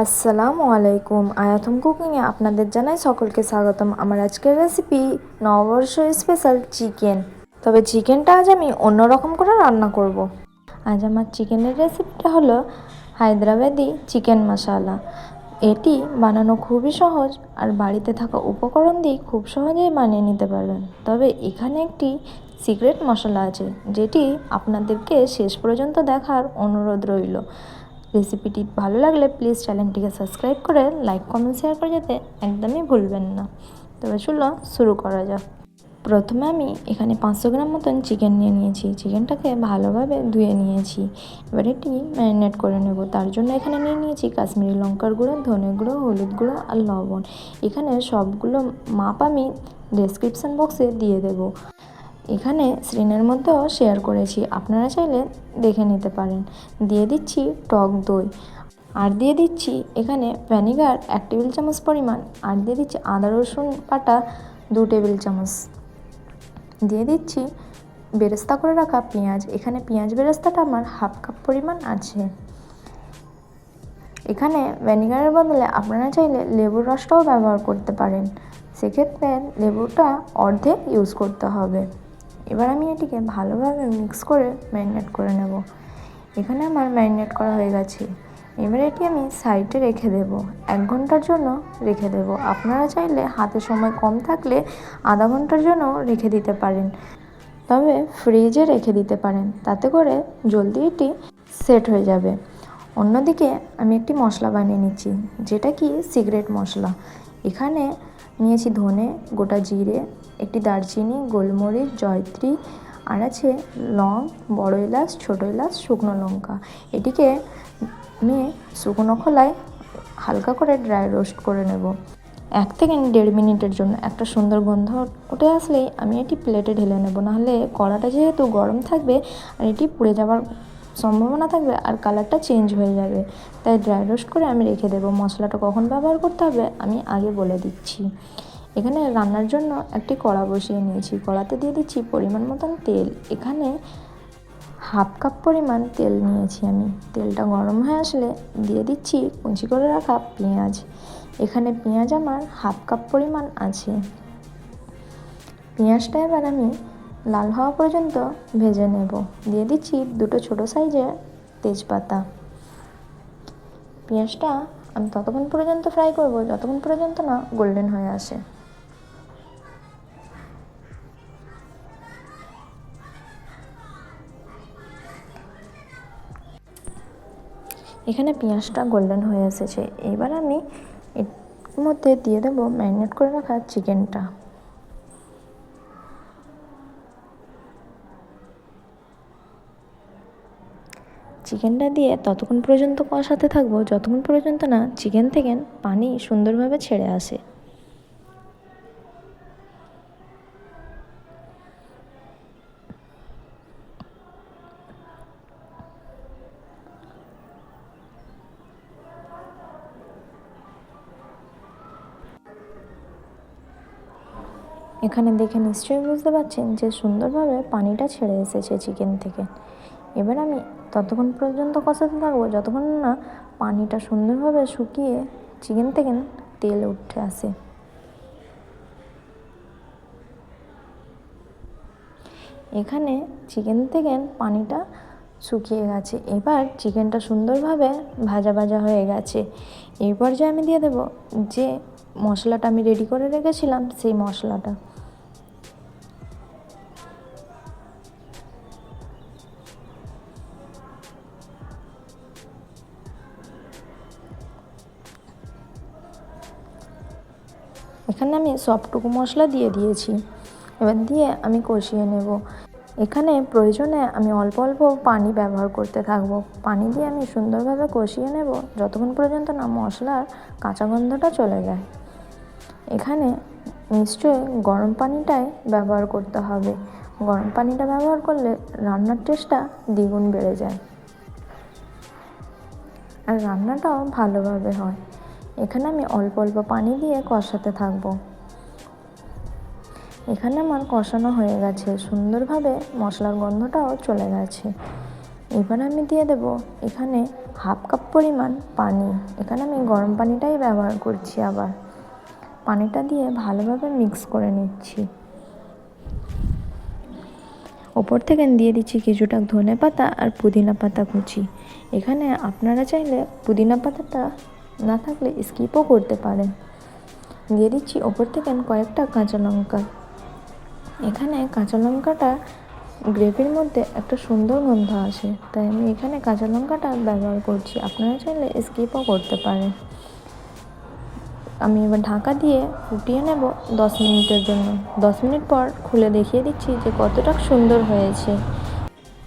আসসালামু আলাইকুম। আয়াতম কুকিংয়ে আপনাদের জানাই সকলকে স্বাগতম। আমার আজকের রেসিপি নববর্ষ স্পেশাল চিকেন। তবে চিকেনটা আজ আমি অন্যরকম করে রান্না করব। আজ আমার চিকেনের রেসিপিটা হলো হায়দ্রাবাদি চিকেন মশলা। এটি বানানো খুবই সহজ আর বাড়িতে থাকা উপকরণ দিয়ে খুব সহজেই বানিয়ে নিতে পারবেন। তবে এখানে একটি সিক্রেট মশলা আছে, যেটি আপনাদেরকে শেষ পর্যন্ত দেখার অনুরোধ রইল। রেসিপিটি ভালো লাগলে প্লিজ চ্যানেলটিকে সাবস্ক্রাইব করে লাইক কমেন্ট শেয়ার করে যেতে একদমই ভুলবেন না। তবে চলো শুরু করা যাক। প্রথমে আমি এখানে 500 গ্রাম মতন চিকেন নিয়ে নিয়েছি। চিকেনটাকে ভালোভাবে ধুয়ে নিয়েছি। এবার এটি ম্যারিনেট করে নেব। তার জন্য এখানে নিয়ে নিয়েছি কাশ্মীরি লঙ্কার গুঁড়ো, ধনে গুঁড়ো, হলুদ গুঁড়ো আর লবণ। এখানে সবগুলো মাপ আমি ডেসক্রিপশান বক্সে দিয়ে দেবো। এখানে স্ক্রিনের মধ্যেও শেয়ার করেছি, আপনারা চাইলে দেখে নিতে পারেন। দিয়ে দিচ্ছি টক দই, আর দিয়ে দিচ্ছি এখানে ভিনেগার 1 টেবিল চামচ পরিমাণ, আর দিয়ে দিচ্ছি আদা রসুন বাটা 2 টেবিল চামচ। দিয়ে দিচ্ছি বেরেস্তা করে রাখা পেঁয়াজ। এখানে পেঁয়াজ বেরেস্তাটা আমার 1/2 কাপ পরিমাণ আছে। এখানে ভিনেগারের বদলে আপনারা চাইলে লেবুর রসটাও ব্যবহার করতে পারেন, সেক্ষেত্রে লেবুটা অর্ধেক ইউজ করতে হবে। এবার আমি এটিকে ভালোভাবে মিক্স করে ম্যারিনেট করে নেব। এখানে আমার ম্যারিনেট করা হয়ে গেছে। এবার এটি আমি সাইডে রেখে দেব, 1 ঘন্টার জন্য রেখে দেব। আপনারা চাইলে হাতে সময় কম থাকলে আধা ঘন্টার জন্য রেখে দিতে পারেন, তবে ফ্রিজে রেখে দিতে পারেন, তাতে করে জলদি এটি সেট হয়ে যাবে। অন্যদিকে আমি একটি মশলা বানিয়ে নিচ্ছি, যেটা কি সিক্রেট মশলা। এখানে নিয়েছি ধনে, গোটা জিরে, একটি দারচিনি, গোলমরিচ, জয়ত্রী, আর আছে লং, বড় এলাচ, ছোটো এলাচ, শুকনো লঙ্কা। এটিকে আমি শুকনো খোলায় হালকা করে ড্রাই রোস্ট করে নেব 1 থেকে 1.5 মিনিটের জন্য। একটা সুন্দর গন্ধ উঠে আসলেই আমি এটি প্লেটে ঢেলে নেব, নাহলে কড়াটা যেহেতু গরম থাকবে আর এটি পুড়ে যাওয়ার সম্ভাবনা থাকবে আর কালারটা চেঞ্জ হয়ে যাবে, তাই ড্রাই রোস্ট করে আমি রেখে দেবো। মশলাটা কখন ব্যবহার করতে হবে আমি আগে বলে দিচ্ছি। এখানে রান্নার জন্য একটি কড়া বসিয়ে নিয়েছি। কড়াতে দিয়ে দিচ্ছি পরিমাণ মতন তেল। এখানে 1/2 কাপ পরিমাণ তেল নিয়েছি আমি। তেলটা গরম হয়ে আসলে দিয়ে দিচ্ছি কুচি করে রাখা পেঁয়াজ। এখানে পেঁয়াজ আমার 1/2 কাপ পরিমাণ আছে। পেঁয়াজটা এবার আমি লাল হওয়া পর্যন্ত ভেজে নেব। দিয়ে দিচ্ছি 2টো ছোটো সাইজের তেজপাতা। পেঁয়াজটা আমি ততক্ষণ পর্যন্ত ফ্রাই করব যতক্ষণ পর্যন্ত না গোল্ডেন হয়ে আসে। এখানে পেঁয়াজটা গোল্ডেন হয়ে এসেছে। এবার আমি এর মধ্যে দিয়ে দেবো ম্যারিনেট করে রাখা চিকেনটা। চিকেনটা দিয়ে ততক্ষণ পর্যন্ত কষাতে থাকবো যতক্ষণ পর্যন্ত না চিকেন থেকে পানি সুন্দরভাবে ছেড়ে আসে। এখানে দেখে নিশ্চয়ই বুঝতে পারছেন যে সুন্দরভাবে পানিটা ছেড়ে এসেছে চিকেন থেকে। এবার আমি ততক্ষণ পর্যন্ত কষাতে থাকবো যতক্ষণ না পানিটা সুন্দরভাবে শুকিয়ে চিকেন থেকে তেল উঠে আসে। এখানে চিকেন থেকে পানিটা শুকিয়ে গেছে। এবার চিকেনটা সুন্দরভাবে ভাজা ভাজা হয়ে গেছে। এই পর্যায়ে আমি দিয়ে দেবো যে মশলাটা আমি রেডি করে রেখেছিলাম, সেই মশলাটা। এখানে আমি সবটুকু মশলা দিয়ে দিয়েছি। এবার দিয়ে আমি কষিয়ে নেব। এখানে প্রয়োজনে আমি অল্প অল্প পানি ব্যবহার করতে থাকবো। পানি দিয়ে আমি সুন্দরভাবে কষিয়ে নেব যতক্ষণ পর্যন্ত না মশলার কাঁচা গন্ধটা চলে যায়। এখানে নিশ্চয়ই গরম পানিটাই ব্যবহার করতে হবে। গরম পানিটা ব্যবহার করলে রান্নার টেস্টটা দ্বিগুণ বেড়ে যায় আর রান্নাটাও ভালোভাবে হয়। এখানে আমি অল্প অল্প পানি দিয়ে কষাতে থাকবো। এখানে আমার কষানো হয়ে গেছে, সুন্দরভাবে মশলার গন্ধটাও চলে গেছে। এবার আমি দিয়ে দেব এখানে হাফ কাপ পরিমাণ পানি। এখানে আমি গরম পানিটাই ব্যবহার করছি। আবার পানিটা দিয়ে ভালোভাবে মিক্স করে নিচ্ছি। ওপর থেকে দিয়ে দিচ্ছি কিছুটা ধনেপাতা আর পুদিনা পাতা কুচি। এখানে আপনারা চাইলে পুদিনা পাতাটা না থাকলে স্কিপও করতে পারেন। দিয়ে দিচ্ছি ওপর থেকে কয়েকটা কাঁচা লঙ্কা। এখানে কাঁচা লঙ্কাটা গ্রেভির মধ্যে একটা সুন্দর গন্ধ আসে, তাই আমি এখানে কাঁচা লঙ্কাটা ব্যবহার করছি। আপনারা চাইলে স্কিপও করতে পারেন। আমি এবার ঢাকা দিয়ে ফুটিয়ে নেব 10 মিনিটের জন্য। 10 মিনিট পর খুলে দেখিয়ে দিচ্ছি যে কতটা সুন্দর হয়েছে।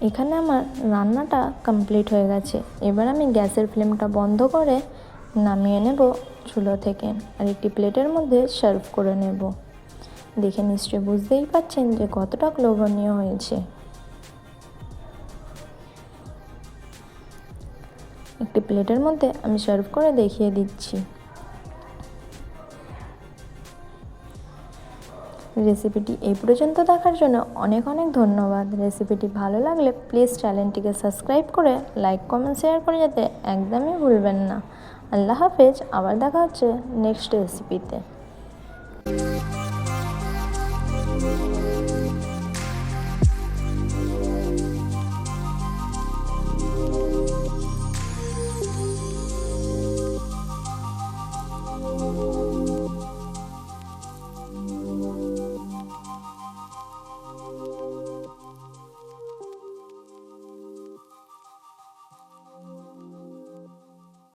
এখানে আমার রান্নাটা কমপ্লিট হয়ে গেছে। এবার আমি গ্যাসের ফ্লেমটা বন্ধ করে নামিয়ে নেব চুলো থেকে, আর একটি প্লেটের মধ্যে সার্ভ করে নেব। দেখে নিশ্চয়ই বুঝতেই পারছেন যে কতটা লোভনীয় হয়েছে। একটি প্লেটের মধ্যে আমি সার্ভ করে দেখিয়ে দিচ্ছি। রেসিপিটি এই পর্যন্ত দেখার জন্য অনেক অনেক ধন্যবাদ। রেসিপিটি ভালো লাগলে প্লিজ চ্যানেলটিকে সাবস্ক্রাইব করে লাইক কমেন্ট শেয়ার করে যেতে একদমই ভুলবেন না। আল্লাহ হাফেজ। আবার দেখা হচ্ছে নেক্সট রেসিপিতে।